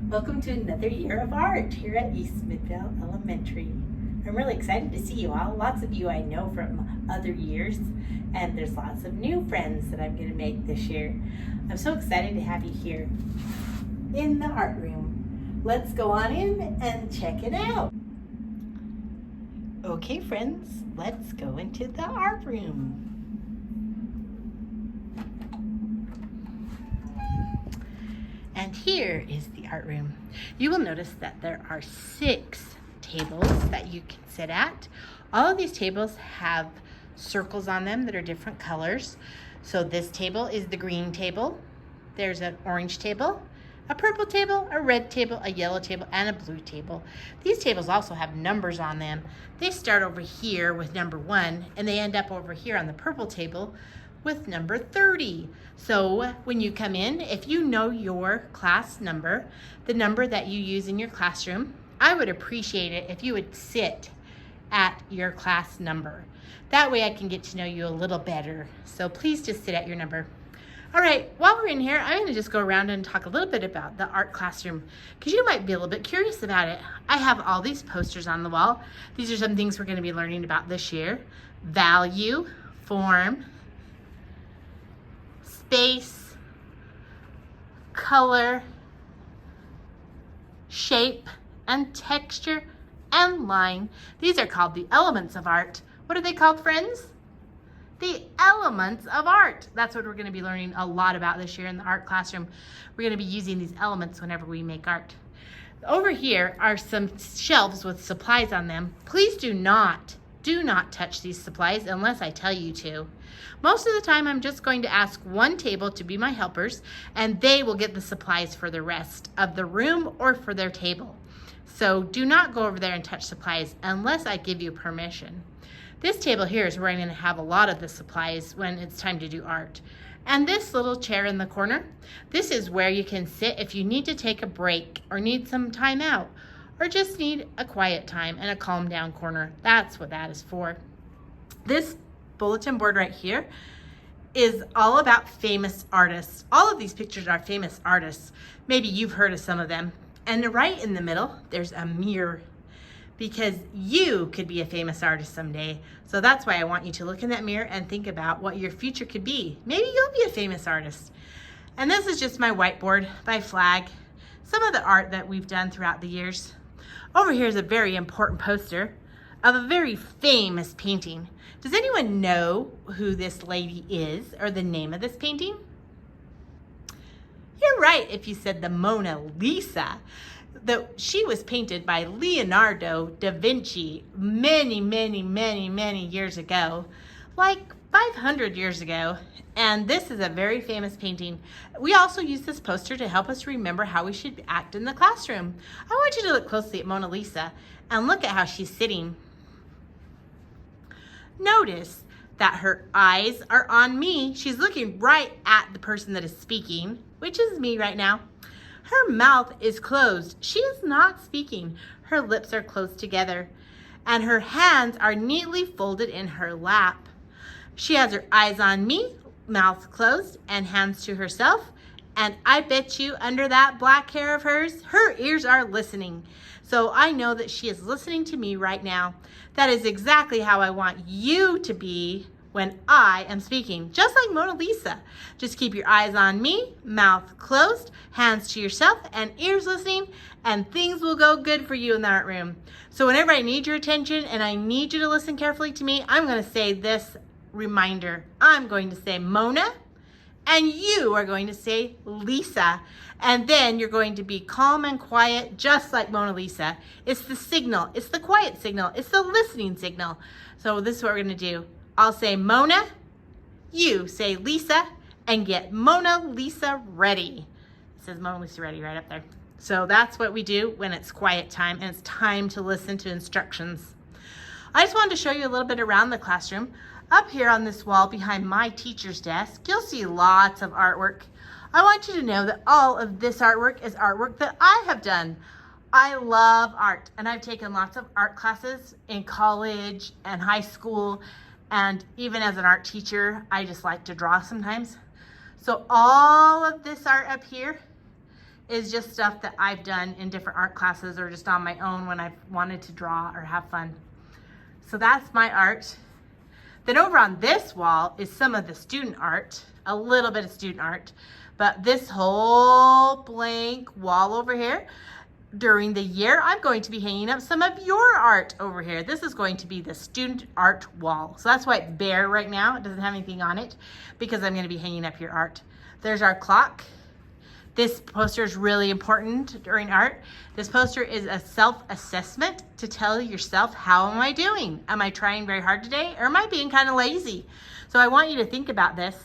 Welcome to another year of art here at East Midvale Elementary. I'm really excited to see you all. Lots of you I know from other years, and there's lots of new friends that I'm going to make this year. I'm so excited to have you here in the art room. Let's go on in and check it out. Okay, friends, let's go into the art room. And here is the art room. You will notice that there are 6 tables that you can sit at. All of these tables have circles on them that are different colors. So this table is the green table. There's an orange table, a purple table, a red table, a yellow table, and a blue table. These tables also have numbers on them. They start over here with number 1, and they end up over here on the purple table with number 30. So when you come in, if you know your class number, the number that you use in your classroom, I would appreciate it if you would sit at your class number. That way I can get to know you a little better. So please just sit at your number. All right, while we're in here, I'm gonna just go around and talk a little bit about the art classroom because you might be a little bit curious about it. I have all these posters on the wall. These are some things we're gonna be learning about this year. Value, form, space, color, shape, and texture, and line. These are called the elements of art. What are they called, friends? The elements of art. That's what we're going to be learning a lot about this year in the art classroom. We're going to be using these elements whenever we make art. Over here are some shelves with supplies on them. Please do not touch these supplies unless I tell you to. Most of the time, I'm just going to ask one table to be my helpers, and they will get the supplies for the rest of the room or for their table. So do not go over there and touch supplies unless I give you permission. This table here is where I'm going to have a lot of the supplies when it's time to do art. And this little chair in the corner, this is where you can sit if you need to take a break or need some time out, or just need a quiet time and a calm down corner. That's what that is for. This bulletin board right here is all about famous artists. All of these pictures are famous artists. Maybe you've heard of some of them. And right in the middle, there's a mirror because you could be a famous artist someday. So that's why I want you to look in that mirror and think about what your future could be. Maybe you'll be a famous artist. And this is just my whiteboard by flag. Some of the art that we've done throughout the years. Over here is a very important poster of a very famous painting. Does anyone know who this lady is or the name of this painting? You're right if you said the Mona Lisa. She was painted by Leonardo da Vinci many years ago, like 500 years ago. And this is a very famous painting. We also use this poster to help us remember how we should act in the classroom. I want you to look closely at Mona Lisa and look at how she's sitting. Notice that her eyes are on me. She's looking right at the person that is speaking, which is me right now. Her mouth is closed. She is not speaking. Her lips are closed together, and her hands are neatly folded in her lap. She has her eyes on me, mouth closed, and hands to herself. And I bet you under that black hair of hers, her ears are listening. So I know that she is listening to me right now. That is exactly how I want you to be when I am speaking, just like Mona Lisa. Just keep your eyes on me, mouth closed, hands to yourself, and ears listening, and things will go good for you in the art room. So whenever I need your attention and I need you to listen carefully to me, I'm going to say this reminder. I'm going to say Mona, and you are going to say Lisa. And then you're going to be calm and quiet, just like Mona Lisa. It's the signal. It's the quiet signal. It's the listening signal. So this is what we're going to do. I'll say Mona, you say Lisa, and get Mona Lisa ready. It says Mona Lisa ready right up there. So that's what we do when it's quiet time and it's time to listen to instructions. I just wanted to show you a little bit around the classroom. Up here on this wall behind my teacher's desk, you'll see lots of artwork. I want you to know that all of this artwork is artwork that I have done. I love art, and I've taken lots of art classes in college and high school, and even as an art teacher, I just like to draw sometimes. So all of this art up here is just stuff that I've done in different art classes or just on my own when I've wanted to draw or have fun. So that's my art. Then over on this wall is some of the student art, a little bit of student art, but this whole blank wall over here, during the year, I'm going to be hanging up some of your art over here. This is going to be the student art wall. So that's why it's bare right now. It doesn't have anything on it because I'm going to be hanging up your art. There's our clock. This poster is really important during art. This poster is a self-assessment to tell yourself, how am I doing? Am I trying very hard today, or am I being kind of lazy? So I want you to think about this.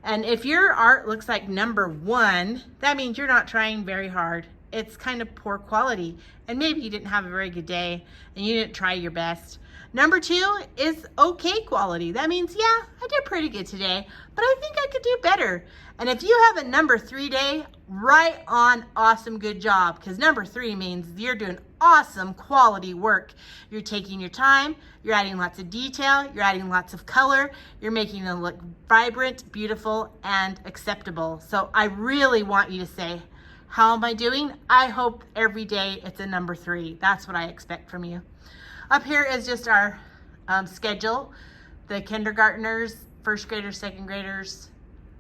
And if your art looks like number 1, that means you're not trying very hard. It's kind of poor quality, and maybe you didn't have a very good day and you didn't try your best. Number 2 is okay quality. That means, yeah, I did pretty good today, but I think I could do better. And if you have a number 3 day, right on, awesome, good job, because number 3 means you're doing awesome quality work. You're taking your time, you're adding lots of detail, you're adding lots of color, you're making it look vibrant, beautiful, and acceptable. So I really want you to say, how am I doing? I hope every day it's a number 3. That's what I expect from you. Up here is just our schedule. The kindergartners, first graders, second graders,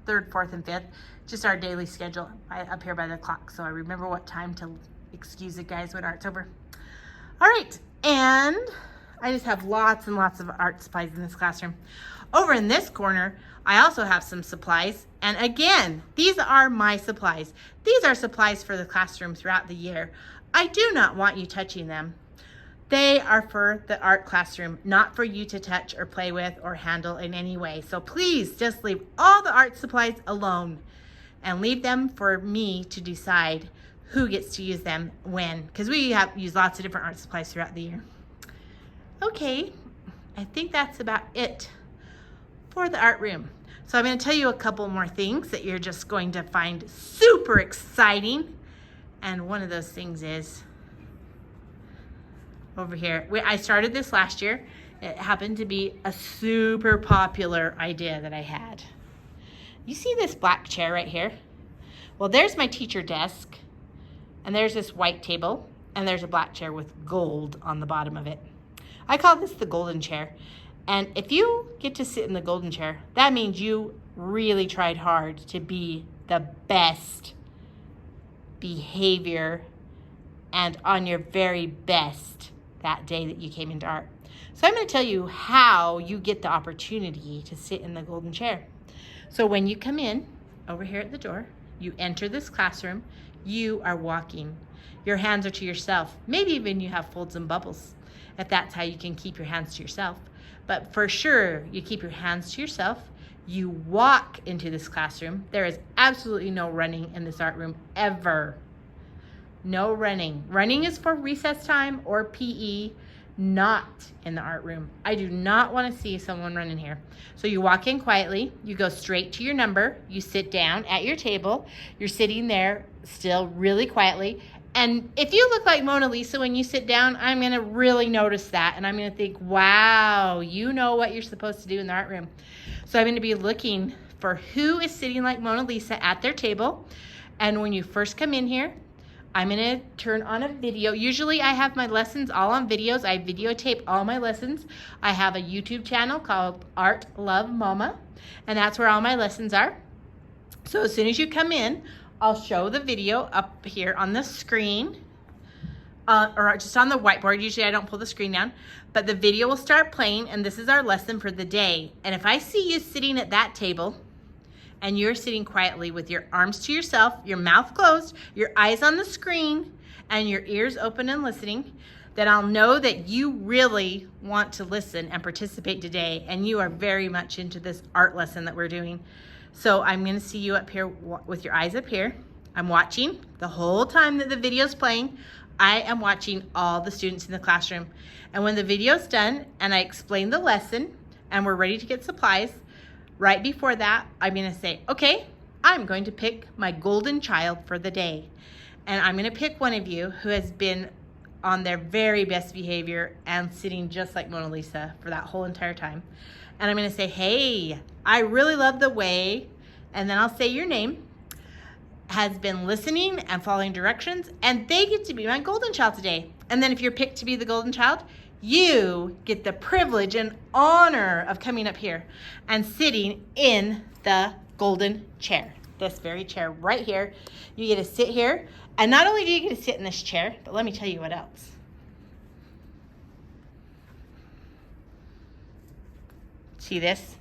3rd, 4th, and 5th. Just our daily schedule up here by the clock. So I remember what time to excuse it, guys, when art's over. All right, and I just have lots and lots of art supplies in this classroom. Over in this corner, I also have some supplies. And again, these are my supplies. These are supplies for the classroom throughout the year. I do not want you touching them. They are for the art classroom, not for you to touch or play with or handle in any way. So please just leave all the art supplies alone and leave them for me to decide who gets to use them when, because we use lots of different art supplies throughout the year. Okay, I think that's about it for the art room. So I'm going to tell you a couple more things that you're just going to find super exciting. And one of those things is over here. I started this last year. It happened to be a super popular idea that I had. You see this black chair right here? Well, there's my teacher desk, and there's this white table, and there's a black chair with gold on the bottom of it. I call this the golden chair. And if you get to sit in the golden chair, that means you really tried hard to be the best behavior and on your very best that day that you came into art. So I'm going to tell you how you get the opportunity to sit in the golden chair. So when you come in over here at the door, you enter this classroom, you are walking. Your hands are to yourself. Maybe even you have folds and bubbles, if that's how you can keep your hands to yourself. But for sure, you keep your hands to yourself. You walk into this classroom. There is absolutely no running in this art room ever. No running. Running is for recess time or PE, not in the art room. I do not want to see someone run in here. So you walk in quietly, you go straight to your number, you sit down at your table, you're sitting there still really quietly. And if you look like Mona Lisa when you sit down, I'm going to really notice that. And I'm going to think, wow, you know what you're supposed to do in the art room. So I'm going to be looking for who is sitting like Mona Lisa at their table. And when you first come in here, I'm going to turn on a video. Usually I have my lessons all on videos. I videotape all my lessons. I have a YouTube channel called Art Love Mama, and that's where all my lessons are. So as soon as you come in, I'll show the video up here on the screen, or just on the whiteboard. Usually I don't pull the screen down, but the video will start playing, and this is our lesson for the day. And if I see you sitting at that table, and you're sitting quietly with your arms to yourself, your mouth closed, your eyes on the screen, and your ears open and listening, then I'll know that you really want to listen and participate today, and you are very much into this art lesson that we're doing. So I'm going to see you up here with your eyes up here. I'm watching the whole time that the video's playing. I am watching all the students in the classroom. And when the video's done and I explain the lesson and we're ready to get supplies, right before that, I'm going to say, okay, I'm going to pick my golden child for the day. And I'm going to pick one of you who has been on their very best behavior and sitting just like Mona Lisa for that whole entire time. And I'm going to say, hey, I really love the way, and then I'll say your name. has been listening and following directions, and they get to be my golden child today. And then if you're picked to be the golden child, you get the privilege and honor of coming up here and sitting in the golden chair. This very chair right here. You get to sit here, and not only do you get to sit in this chair, but let me tell you what else. See this?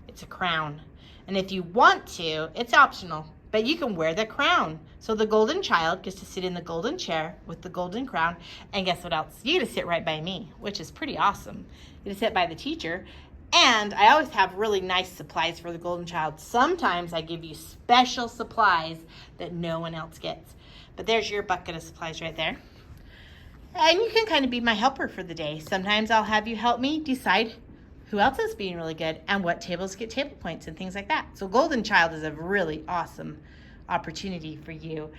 It's a crown. And if you want to, it's optional, but you can wear the crown. So the golden child gets to sit in the golden chair with the golden crown. And guess what else? You get to sit right by me, which is pretty awesome. You get to sit by the teacher. And I always have really nice supplies for the golden child. Sometimes I give you special supplies that no one else gets. But there's your bucket of supplies right there. And you can kind of be my helper for the day. Sometimes I'll have you help me decide who else is being really good and what tables get table points and things like that. So Golden Child is a really awesome opportunity for you.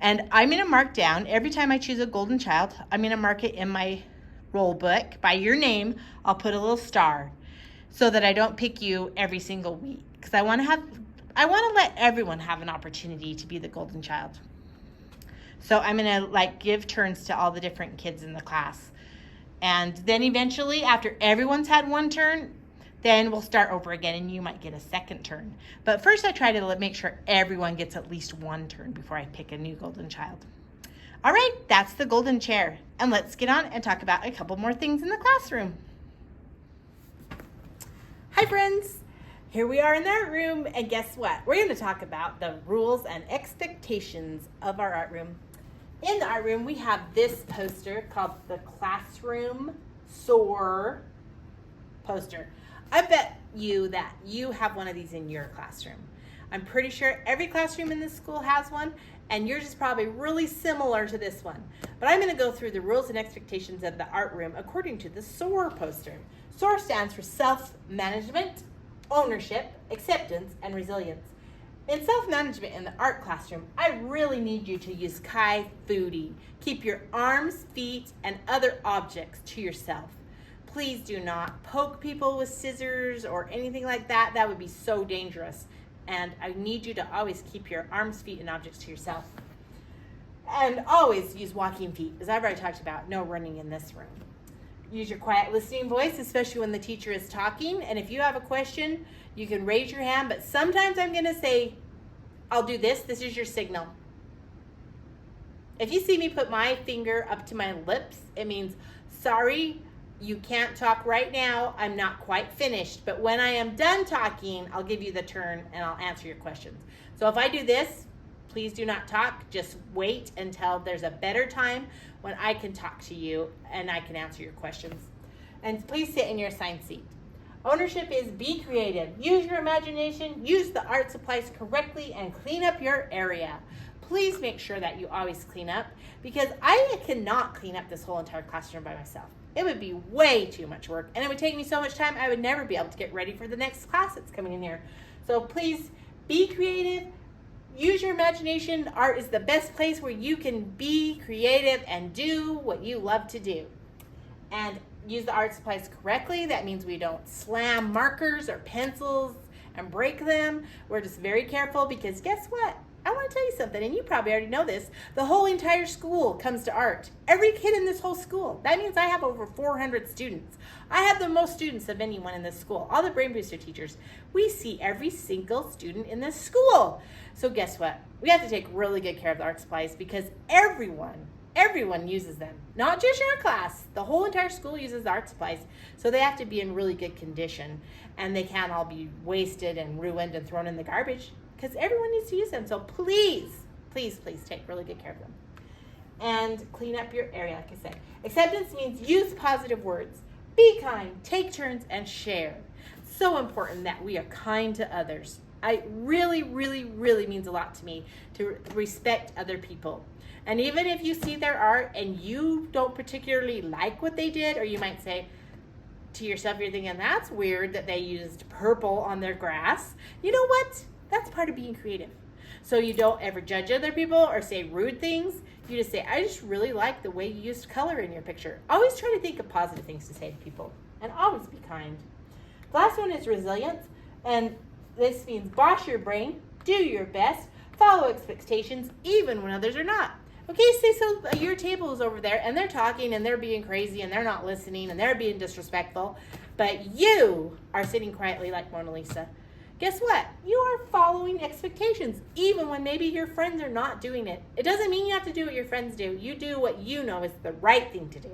And I'm going to mark down every time I choose a Golden Child. I'm going to mark it in my roll book by your name. I'll put a little star so that I don't pick you every single week, because I want to let everyone have an opportunity to be the Golden Child. So I'm going to give turns to all the different kids in the class. And then eventually, after everyone's had one turn, then we'll start over again and you might get a second turn. But first I try to make sure everyone gets at least one turn before I pick a new golden child. All right, that's the golden chair. And let's get on and talk about a couple more things in the classroom. Hi friends, here we are in the art room, and guess what? We're going to talk about the rules and expectations of our art room. In the art room, we have this poster called the Classroom SOAR poster. I bet you that you have one of these in your classroom. I'm pretty sure every classroom in this school has one, and yours is probably really similar to this one. But I'm going to go through the rules and expectations of the art room according to the SOAR poster. SOAR stands for self-management, ownership, acceptance, and resilience. In self-management in the art classroom, I really need you to use Kai Foodie. Keep your arms, feet, and other objects to yourself. Please do not poke people with scissors or anything like that. That would be so dangerous. And I need you to always keep your arms, feet, and objects to yourself. And always use walking feet, as I've already talked about. No running in this room. Use your quiet listening voice, especially when the teacher is talking. And if you have a question, you can raise your hand, but sometimes I'm going to say, I'll do this. This is your signal. If you see me put my finger up to my lips, it means, sorry, you can't talk right now. I'm not quite finished. But when I am done talking, I'll give you the turn and I'll answer your questions. So if I do this, please do not talk. Just wait until there's a better time when I can talk to you and I can answer your questions. And please sit in your assigned seat. Ownership is be creative. Use your imagination, use the art supplies correctly, and clean up your area. Please make sure that you always clean up, because I cannot clean up this whole entire classroom by myself. It would be way too much work, and it would take me so much time I would never be able to get ready for the next class that's coming in here. So please be creative. Use your imagination. Art is the best place where you can be creative and do what you love to do. And use the art supplies correctly. That means we don't slam markers or pencils and break them. We're just very careful, because guess what? I want to tell you something, and you probably already know this. The whole entire school comes to art. Every kid in this whole school. That means I have over 400 students. I have the most students of anyone in this school. All the Brain Booster teachers. We see every single student in this school. So guess what? We have to take really good care of the art supplies, because everyone uses them. Not just your class. The whole entire school uses the art supplies. So they have to be in really good condition. And they can't all be wasted and ruined and thrown in the garbage, because everyone needs to use them. So please, please, please take really good care of them. And clean up your area, like I said. Acceptance means use positive words. Be kind, take turns, and share. So important that we are kind to others. It really, really, really means a lot to me to respect other people. And even if you see their art and you don't particularly like what they did, or you might say to yourself, you're thinking, that's weird that they used purple on their grass. You know what? That's part of being creative. So you don't ever judge other people or say rude things. You just say, I just really like the way you used color in your picture. Always try to think of positive things to say to people, and always be kind. The last one is resilience, and this means boss your brain, do your best, Follow expectations even when others are not. Okay, say so your table is over there and they're talking and they're being crazy and they're not listening and they're being disrespectful, but you are sitting quietly like Mona Lisa. Guess what? You are following expectations even when maybe your friends are not doing it. It doesn't mean you have to do what your friends do. You do what you know is the right thing to do.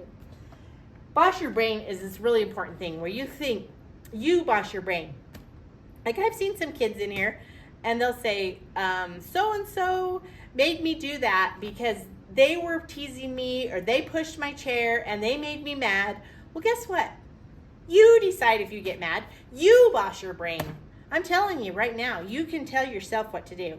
Boss your brain is this really important thing where you think you boss your brain. Like I've seen some kids in here and they'll say, so-and-so made me do that because they were teasing me or they pushed my chair and they made me mad. Well, guess what? You decide if you get mad. You boss your brain. I'm telling you right now, you can tell yourself what to do.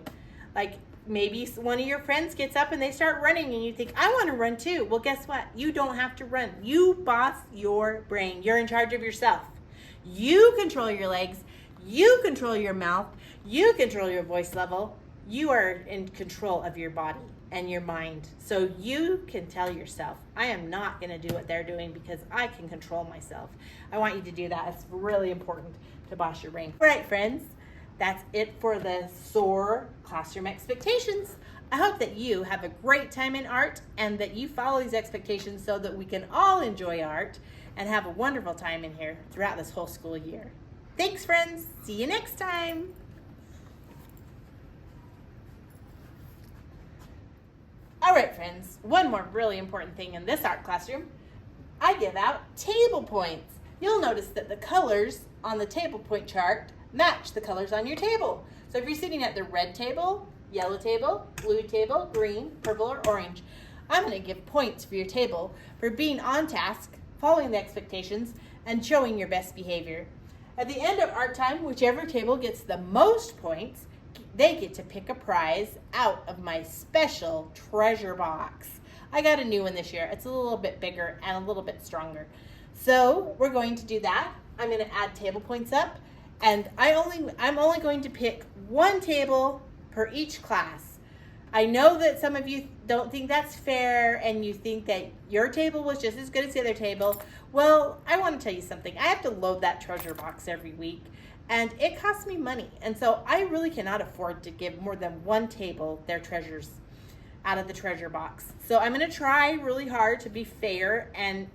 Like maybe one of your friends gets up and they start running and you think, I want to run too. Well, guess what? You don't have to run. You boss your brain. You're in charge of yourself. You control your legs. You control your mouth. You control your voice level. You are in control of your body and your mind. So you can tell yourself, I am not going to do what they're doing because I can control myself. I want you to do that. It's really important to boss your brain. All right, friends, that's it for the SOAR classroom expectations. I hope that you have a great time in art and that you follow these expectations so that we can all enjoy art and have a wonderful time in here throughout this whole school year. Thanks, friends. See you next time. All right, friends, one more really important thing in this art classroom. I give out table points. You'll notice that the colors on the table point chart match the colors on your table. So if you're sitting at the red table, yellow table, blue table, green, purple, or orange, I'm going to give points for your table for being on task, following the expectations, and showing your best behavior. At the end of art time, whichever table gets the most points, they get to pick a prize out of my special treasure box. I got a new one this year. It's a little bit bigger and a little bit stronger. So we're going to do that. I'm going to add table points up, and I'm only going to pick one table per each class. I know that some of you don't think that's fair and you think that your table was just as good as the other table. Well, I want to tell you something. I have to load that treasure box every week and it costs me money. And so I really cannot afford to give more than one table their treasures out of the treasure box. So I'm going to try really hard to be fair and,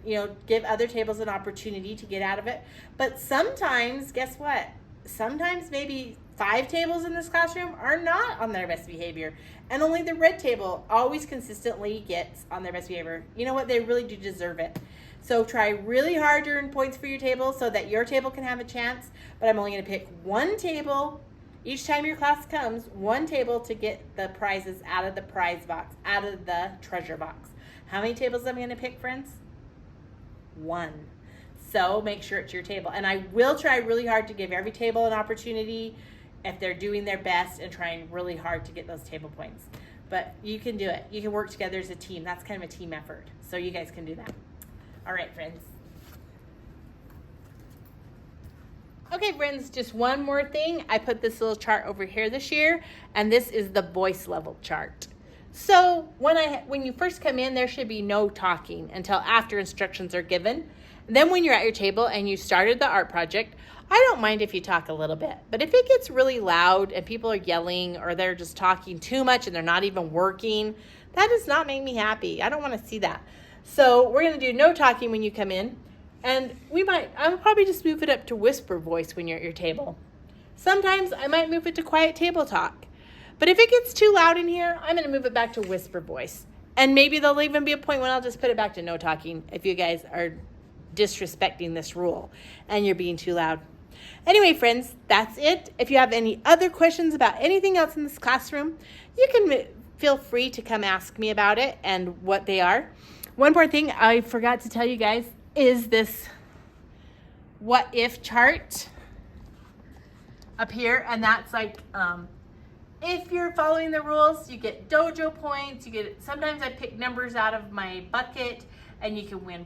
give other tables an opportunity to get out of it. But sometimes, guess what? Sometimes maybe 5 tables in this classroom are not on their best behavior, and only the red table always consistently gets on their best behavior. You know what? They really do deserve it. So try really hard to earn points for your table so that your table can have a chance, but I'm only going to pick one table each time your class comes, one table to get the prizes out of the prize box, out of the treasure box. How many tables am I going to pick, friends? 1. So make sure it's your table. And I will try really hard to give every table an opportunity if they're doing their best and trying really hard to get those table points. But you can do it. You can work together as a team. That's kind of a team effort. So you guys can do that. All right, friends. Okay, friends, just one more thing. I put this little chart over here this year, and this is the voice level chart. So when you first come in, there should be no talking until after instructions are given. Then when you're at your table and you started the art project, I don't mind if you talk a little bit. But if it gets really loud and people are yelling or they're just talking too much and they're not even working, that does not make me happy. I don't want to see that. So we're going to do no talking when you come in. And I'll probably just move it up to whisper voice when you're at your table. Sometimes I might move it to quiet table talk. But if it gets too loud in here, I'm going to move it back to whisper voice. And maybe there'll even be a point when I'll just put it back to no talking if you guys are disrespecting this rule and you're being too loud. Anyway, friends, that's it. If you have any other questions about anything else in this classroom, you can feel free to come ask me about it and what they are. One more thing I forgot to tell you guys is this what if chart up here, and that's like if you're following the rules, you get dojo points. Sometimes I pick numbers out of my bucket and you can win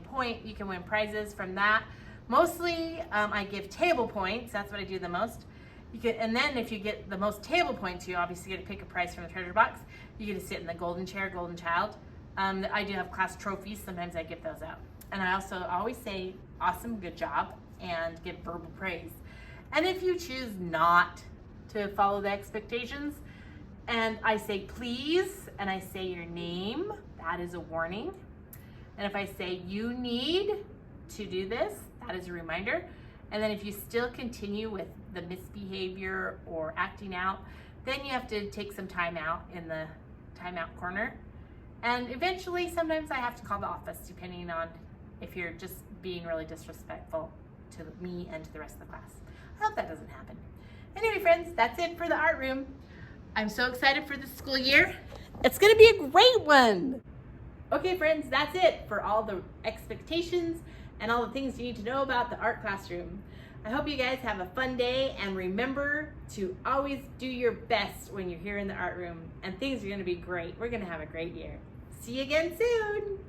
prizes from that. Mostly I give table points. That's what I do the most. And then if you get the most table points, you obviously get to pick a prize from the treasure box. You get to sit in the golden chair, golden child. I do have class trophies. Sometimes I give those out. And I also always say awesome, good job, and give verbal praise. And if you choose not to follow the expectations and I say please, and I say your name, that is a warning. And if I say you need to do this, that is a reminder. And then if you still continue with the misbehavior or acting out, then you have to take some time out in the timeout corner. And eventually, sometimes I have to call the office, depending on if you're just being really disrespectful to me and to the rest of the class. I hope that doesn't happen. Anyway, friends, that's it for the art room. I'm so excited for this school year. It's gonna be a great one. Okay, friends, that's it for all the expectations and all the things you need to know about the art classroom. I hope you guys have a fun day, and remember to always do your best when you're here in the art room, and things are gonna be great. We're gonna have a great year. See you again soon.